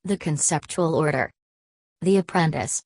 The conceptual order. The apprentice.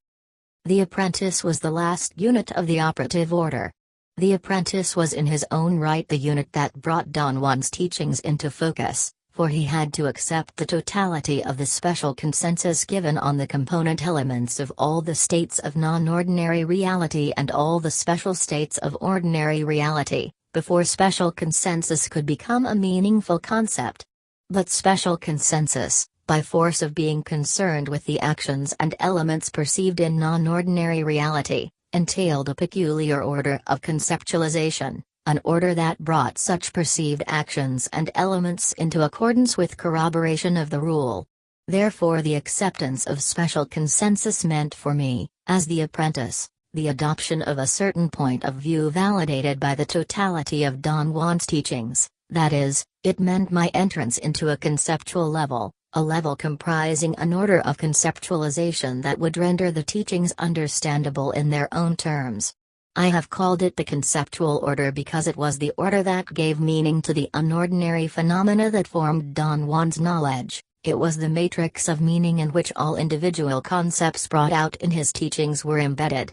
The apprentice was the last unit of the operative order. The apprentice was in his own right the unit that brought Don Juan's teachings into focus, for he had to accept the totality of the special consensus given on the component elements of all the states of non-ordinary reality and all the special states of ordinary reality, before special consensus could become a meaningful concept. But special consensus, by force of being concerned with the actions and elements perceived in non-ordinary reality, entailed a peculiar order of conceptualization, an order that brought such perceived actions and elements into accordance with corroboration of the rule. Therefore the acceptance of special consensus meant for me, as the apprentice, the adoption of a certain point of view validated by the totality of Don Juan's teachings, that is, it meant my entrance into a conceptual level, a level comprising an order of conceptualization that would render the teachings understandable in their own terms. I have called it the conceptual order because it was the order that gave meaning to the unordinary phenomena that formed Don Juan's knowledge. It was the matrix of meaning in which all individual concepts brought out in his teachings were embedded.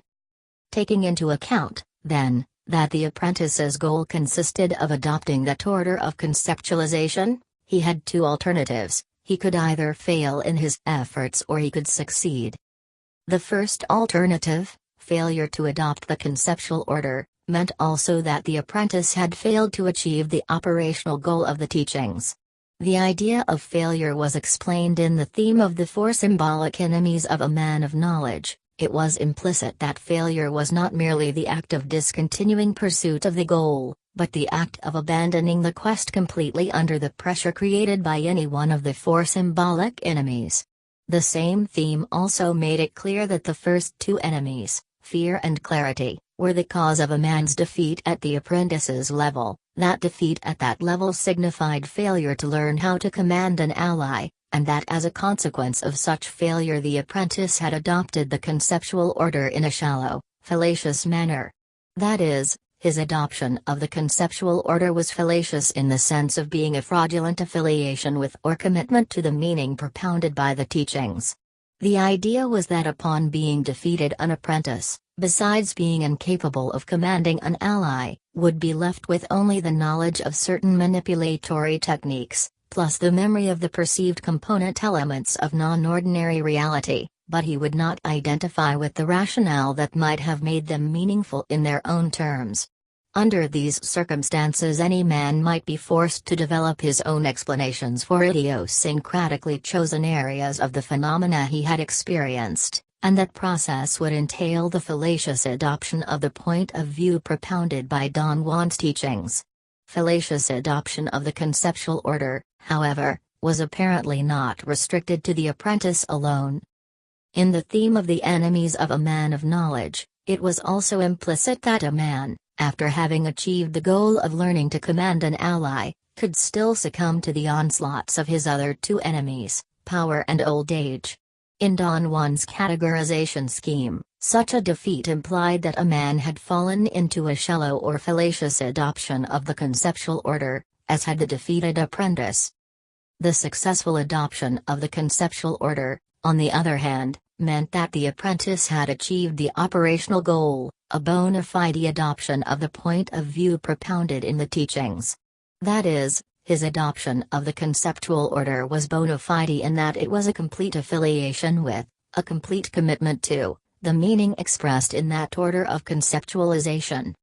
Taking into account, then, that the apprentice's goal consisted of adopting that order of conceptualization, he had two alternatives: he could either fail in his efforts or he could succeed. The first alternative, failure to adopt the conceptual order, meant also that the apprentice had failed to achieve the operational goal of the teachings. The idea of failure was explained in the theme of the four symbolic enemies of a man of knowledge. It was implicit that failure was not merely the act of discontinuing pursuit of the goal, but the act of abandoning the quest completely under the pressure created by any one of the four symbolic enemies. The same theme also made it clear that the first two enemies, fear and clarity, were the cause of a man's defeat at the apprentice's level. That defeat at that level signified failure to learn how to command an ally, and that as a consequence of such failure the apprentice had adopted the conceptual order in a shallow, fallacious manner. That is, his adoption of the conceptual order was fallacious in the sense of being a fraudulent affiliation with or commitment to the meaning propounded by the teachings. The idea was that upon being defeated an apprentice, besides being incapable of commanding an ally, would be left with only the knowledge of certain manipulatory techniques, plus the memory of the perceived component elements of non-ordinary reality, but he would not identify with the rationale that might have made them meaningful in their own terms. Under these circumstances any man might be forced to develop his own explanations for idiosyncratically chosen areas of the phenomena he had experienced, and that process would entail the fallacious adoption of the point of view propounded by Don Juan's teachings. Fallacious adoption of the conceptual order, however, was apparently not restricted to the apprentice alone. In the theme of the enemies of a man of knowledge, it was also implicit that a man, after having achieved the goal of learning to command an ally, could still succumb to the onslaughts of his other two enemies, power and old age. In Don Juan's categorization scheme, such a defeat implied that a man had fallen into a shallow or fallacious adoption of the conceptual order, as had the defeated apprentice. The successful adoption of the conceptual order, on the other hand, meant that the apprentice had achieved the operational goal, a bona fide adoption of the point of view propounded in the teachings. That is, his adoption of the conceptual order was bona fide in that it was a complete affiliation with, a complete commitment to, the meaning expressed in that order of conceptualization.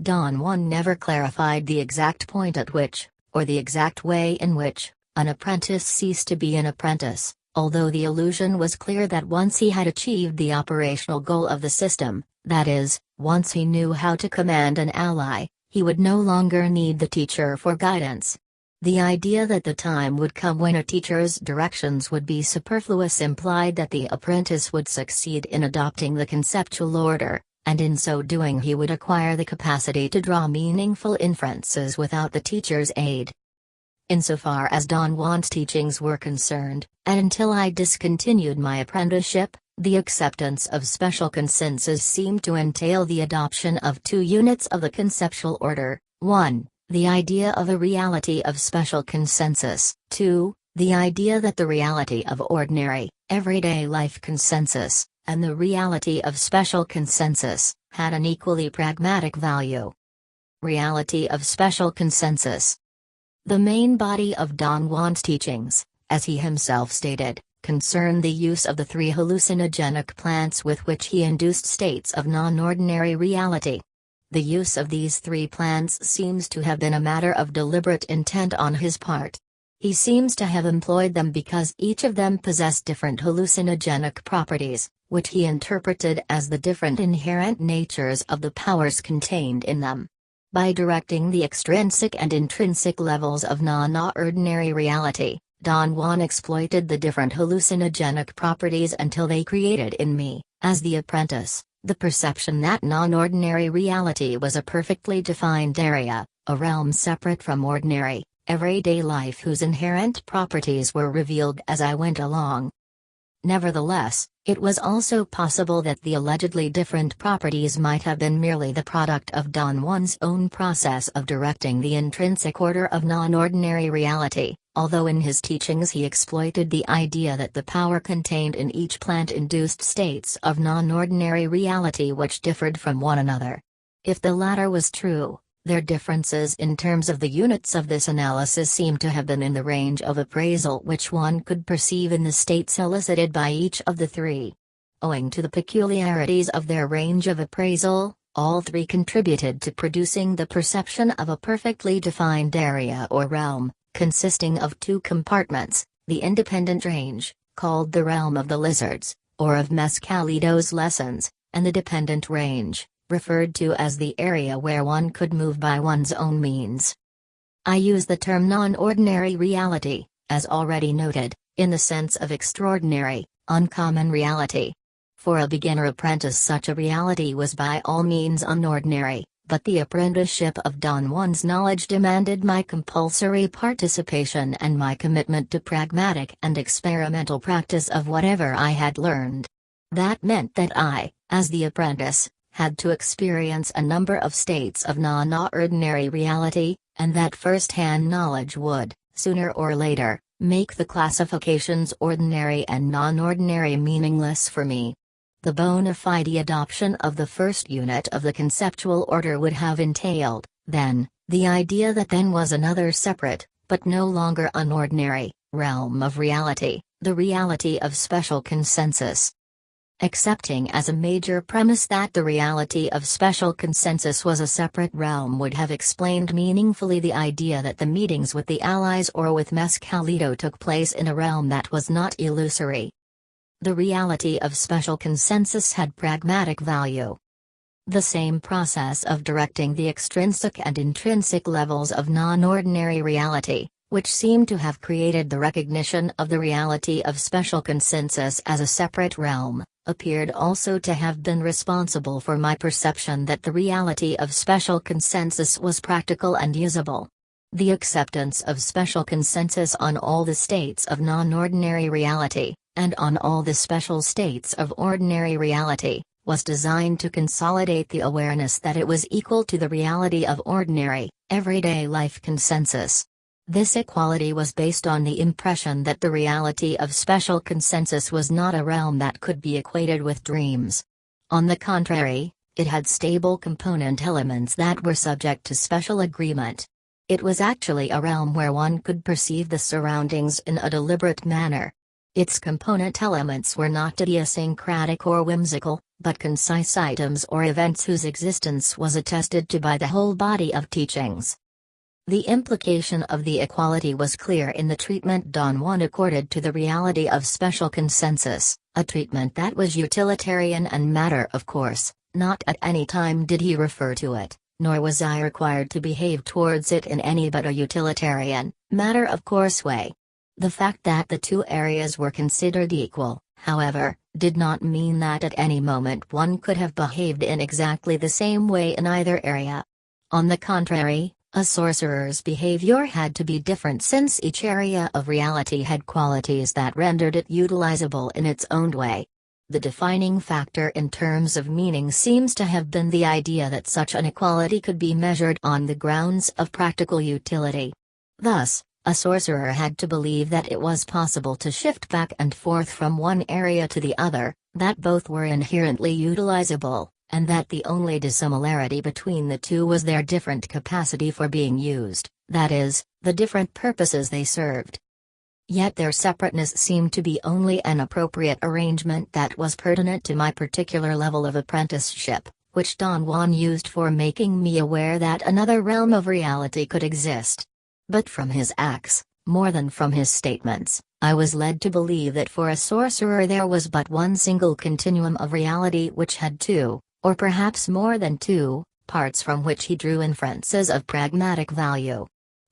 Don Juan never clarified the exact point at which, or the exact way in which, an apprentice ceased to be an apprentice, although the illusion was clear that once he had achieved the operational goal of the system, that is, once he knew how to command an ally, he would no longer need the teacher for guidance. The idea that the time would come when a teacher's directions would be superfluous implied that the apprentice would succeed in adopting the conceptual order, and in so doing he would acquire the capacity to draw meaningful inferences without the teacher's aid. Insofar as Don Juan's teachings were concerned, and until I discontinued my apprenticeship, the acceptance of special consensus seemed to entail the adoption of two units of the conceptual order: 1. The idea of a reality of special consensus; 2. The idea that the reality of ordinary, everyday life consensus, and the reality of special consensus, had an equally pragmatic value. Reality of special consensus. The main body of Don Juan's teachings, as he himself stated, concerned the use of the three hallucinogenic plants with which he induced states of non-ordinary reality. The use of these three plants seems to have been a matter of deliberate intent on his part. He seems to have employed them because each of them possessed different hallucinogenic properties, which he interpreted as the different inherent natures of the powers contained in them. By directing the extrinsic and intrinsic levels of non-ordinary reality, Don Juan exploited the different hallucinogenic properties until they created in me, as the apprentice, the perception that non-ordinary reality was a perfectly defined area, a realm separate from ordinary, everyday life whose inherent properties were revealed as I went along. Nevertheless, it was also possible that the allegedly different properties might have been merely the product of Don Juan's own process of directing the intrinsic order of non-ordinary reality, although in his teachings he exploited the idea that the power contained in each plant induced states of non-ordinary reality which differed from one another. If the latter was true, their differences in terms of the units of this analysis seem to have been in the range of appraisal which one could perceive in the states elicited by each of the three. Owing to the peculiarities of their range of appraisal, all three contributed to producing the perception of a perfectly defined area or realm, consisting of two compartments, the independent range, called the realm of the lizards, or of Mescalito's lessons, and the dependent range, referred to as the area where one could move by one's own means. I use the term non-ordinary reality, as already noted, in the sense of extraordinary, uncommon reality. For a beginner apprentice such a reality was by all means unordinary, but the apprenticeship of Don Juan's knowledge demanded my compulsory participation and my commitment to pragmatic and experimental practice of whatever I had learned. That meant that I, as the apprentice, had to experience a number of states of non-ordinary reality, and that first-hand knowledge would, sooner or later, make the classifications ordinary and non-ordinary meaningless for me. The bona fide adoption of the first unit of the conceptual order would have entailed, then, the idea that then was another separate, but no longer unordinary, realm of reality, the reality of special consensus. Accepting as a major premise that the reality of special consensus was a separate realm would have explained meaningfully the idea that the meetings with the Allies or with Mescalito took place in a realm that was not illusory. The reality of special consensus had pragmatic value. The same process of directing the extrinsic and intrinsic levels of non-ordinary reality, which seemed to have created the recognition of the reality of special consensus as a separate realm, appeared also to have been responsible for my perception that the reality of special consensus was practical and usable. The acceptance of special consensus on all the states of non-ordinary reality, and on all the special states of ordinary reality, was designed to consolidate the awareness that it was equal to the reality of ordinary, everyday life consensus. This equality was based on the impression that the reality of special consensus was not a realm that could be equated with dreams. On the contrary, it had stable component elements that were subject to special agreement. It was actually a realm where one could perceive the surroundings in a deliberate manner. Its component elements were not idiosyncratic or whimsical, but concise items or events whose existence was attested to by the whole body of teachings. The implication of the equality was clear in the treatment Don Juan accorded to the reality of special consensus, a treatment that was utilitarian and matter of course. Not at any time did he refer to it, nor was I required to behave towards it in any but a utilitarian, matter of course way. The fact that the two areas were considered equal, however, did not mean that at any moment one could have behaved in exactly the same way in either area. On the contrary, a sorcerer's behavior had to be different since each area of reality had qualities that rendered it utilizable in its own way. The defining factor in terms of meaning seems to have been the idea that such an equality could be measured on the grounds of practical utility. Thus, A sorcerer had to believe that it was possible to shift back and forth from one area to the other, that both were inherently utilizable, and that the only dissimilarity between the two was their different capacity for being used, that is, the different purposes they served. Yet their separateness seemed to be only an appropriate arrangement that was pertinent to my particular level of apprenticeship, which Don Juan used for making me aware that another realm of reality could exist. But from his acts, more than from his statements, I was led to believe that for a sorcerer there was but one single continuum of reality which had two, or perhaps more than two, parts from which he drew inferences of pragmatic value.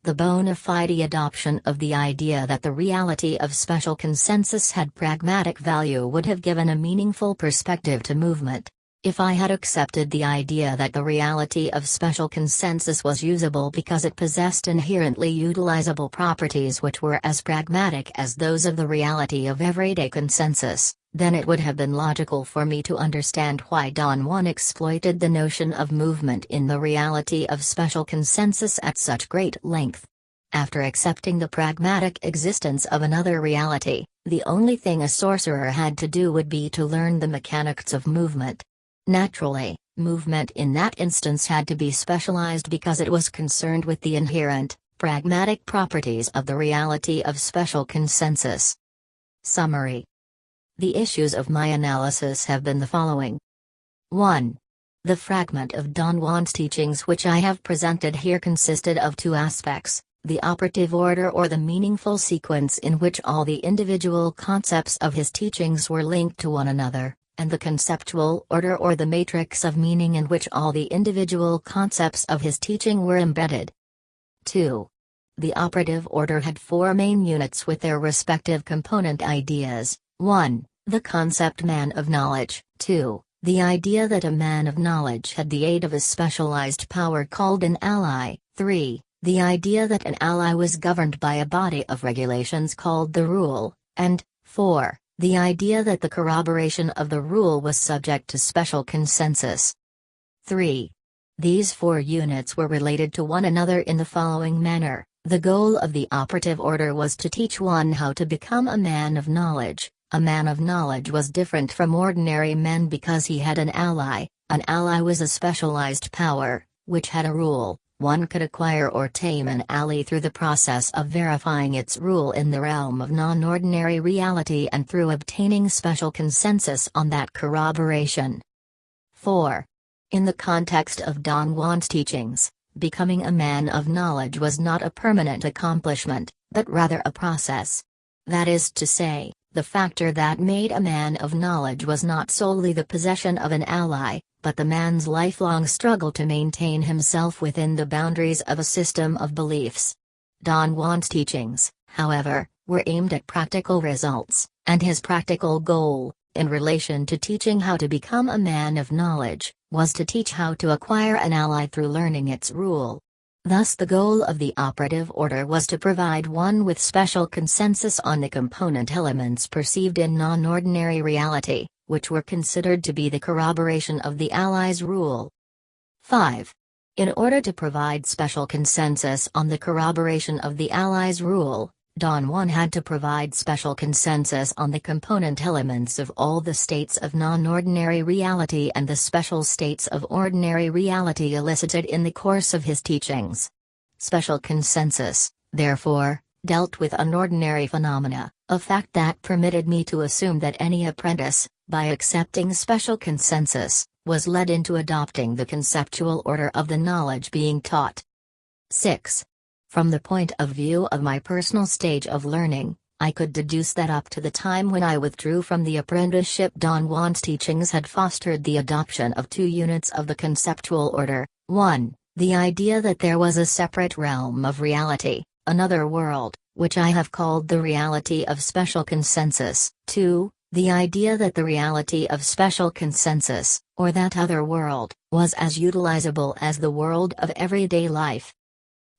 The bona fide adoption of the idea that the reality of special consensus had pragmatic value would have given a meaningful perspective to movement. If I had accepted the idea that the reality of special consensus was usable because it possessed inherently utilizable properties which were as pragmatic as those of the reality of everyday consensus, then it would have been logical for me to understand why Don Juan exploited the notion of movement in the reality of special consensus at such great length. After accepting the pragmatic existence of another reality, the only thing a sorcerer had to do would be to learn the mechanics of movement. Naturally, movement in that instance had to be specialized because it was concerned with the inherent, pragmatic properties of the reality of special consensus. Summary. The issues of my analysis have been the following. 1. The fragment of Don Juan's teachings which I have presented here consisted of two aspects, the operative order or the meaningful sequence in which all the individual concepts of his teachings were linked to one another, and the conceptual order or the matrix of meaning in which all the individual concepts of his teaching were embedded. 2. The operative order had four main units with their respective component ideas. 1. The concept man of knowledge. 2. The idea that a man of knowledge had the aid of a specialized power called an ally. 3. The idea that an ally was governed by a body of regulations called the rule. And 4. The idea that the corroboration of the rule was subject to special consensus. 3. These four units were related to one another in the following manner. The goal of the operative order was to teach one how to become a man of knowledge. A man of knowledge was different from ordinary men because he had an ally. An ally was a specialized power, which had a rule. One could acquire or tame an ally through the process of verifying its rule in the realm of non-ordinary reality and through obtaining special consensus on that corroboration. 4. In the context of Don Juan's teachings, becoming a man of knowledge was not a permanent accomplishment, but rather a process. That is to say, the factor that made a man of knowledge was not solely the possession of an ally, but the man's lifelong struggle to maintain himself within the boundaries of a system of beliefs. Don Juan's teachings, however, were aimed at practical results, and his practical goal, in relation to teaching how to become a man of knowledge, was to teach how to acquire an ally through learning its rule. Thus the goal of the operative order was to provide one with special consensus on the component elements perceived in non-ordinary reality, which were considered to be the corroboration of the ally's rule. 5. In order to provide special consensus on the corroboration of the ally's rule, Don Juan had to provide special consensus on the component elements of all the states of non-ordinary reality and the special states of ordinary reality elicited in the course of his teachings. Special consensus, therefore, dealt with unordinary phenomena, a fact that permitted me to assume that any apprentice, by accepting special consensus, was led into adopting the conceptual order of the knowledge being taught. 6. From the point of view of my personal stage of learning, I could deduce that up to the time when I withdrew from the apprenticeship Don Juan's teachings had fostered the adoption of two units of the conceptual order. 1. The idea that there was a separate realm of reality, another world, which I have called the reality of special consensus. 2. The idea that the reality of special consensus, or that other world, was as utilizable as the world of everyday life.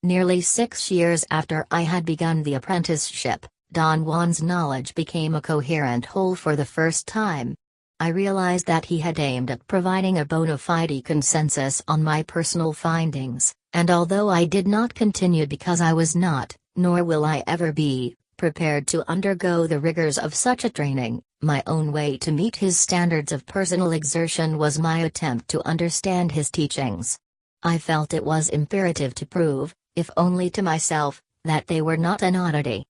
Nearly 6 years after I had begun the apprenticeship, Don Juan's knowledge became a coherent whole for the first time. I realized that he had aimed at providing a bona fide consensus on my personal findings, and although I did not continue because I was not, Nor will I ever be prepared to undergo the rigors of such a training. My own way to meet his standards of personal exertion was my attempt to understand his teachings. I felt it was imperative to prove, if only to myself, that they were not an oddity.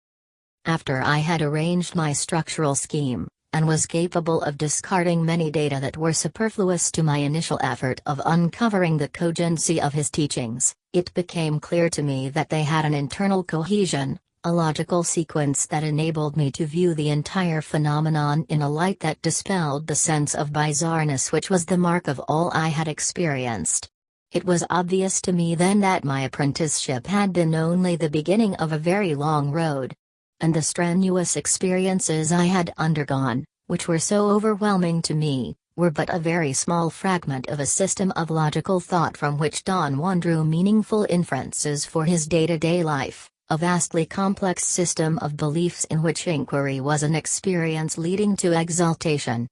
After I had arranged my structural scheme, and was capable of discarding many data that were superfluous to my initial effort of uncovering the cogency of his teachings, it became clear to me that they had an internal cohesion, a logical sequence that enabled me to view the entire phenomenon in a light that dispelled the sense of bizarreness which was the mark of all I had experienced. It was obvious to me then that my apprenticeship had been only the beginning of a very long road. And the strenuous experiences I had undergone, which were so overwhelming to me, were but a very small fragment of a system of logical thought from which Don Juan drew meaningful inferences for his day-to-day life, a vastly complex system of beliefs in which inquiry was an experience leading to exaltation,